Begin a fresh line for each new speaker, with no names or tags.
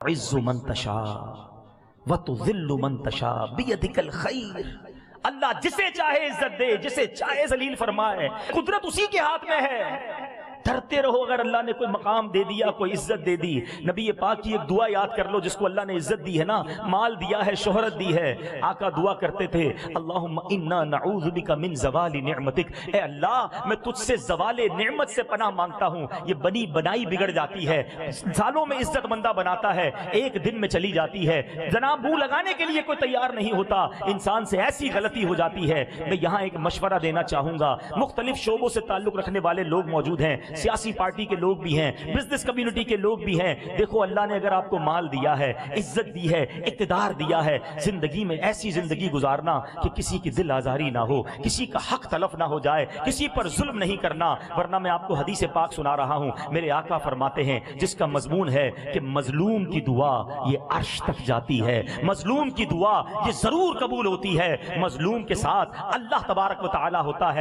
عز من تشاء وتذل من تشاء بیدک الخیر۔ اللہ جسے چاہے عزت دے، جسے چاہے ذلیل فرمائے، قدرت اسی کے ہاتھ میں ہے۔ ڈرتے رہو، اگر اللہ نے کوئی مقام دے دیا، کوئی عزت دے دی، نبی پاک کی ایک دعا یاد کر لو جس کو اللہ نے عزت دی ہے نا، مال دیا ہے، شہرت دی ہے، آقا دعا کرتے تھے اللہم انا نعوذ بک من زوال نعمتک، اے اللہ میں تجھ سے زوال نعمت سے پناہ مانگتا ہوں۔ یہ بنی بنائی بگڑ جاتی ہے، سالوں میں عزت مندہ بناتا ہے، ایک دن میں چلی جاتی ہے، جناب منہ لگانے کے لیے کوئی تیار نہیں ہوتا، انسان سے ایسی غلطی ہو جاتی ہے۔ میں یہاں ایک مشورہ دینا چاہوں گا، مختلف شعبوں سے تعلق رکھنے والے لوگ موجود ہیں، سیاسی پارٹی کے لوگ بھی ہیں، بزنس کمیونٹی کے لوگ بھی ہیں۔ دیکھو اللہ نے اگر آپ کو مال دیا ہے، عزت دی ہے، اقتدار دیا ہے، زندگی میں ایسی زندگی گزارنا کہ کسی کی دل آزاری نہ ہو، کسی کا حق تلف نہ ہو جائے، کسی پر ظلم نہیں کرنا۔ ورنہ میں آپ کو حدیث پاک سنا رہا ہوں، میرے آقا فرماتے ہیں جس کا مضمون ہے کہ مظلوم کی دعا یہ عرش تک جاتی ہے، مظلوم کی دعا یہ ضرور قبول ہوتی ہے، مظلوم کے ساتھ اللہ تبارک و تعالی ہوتا ہے۔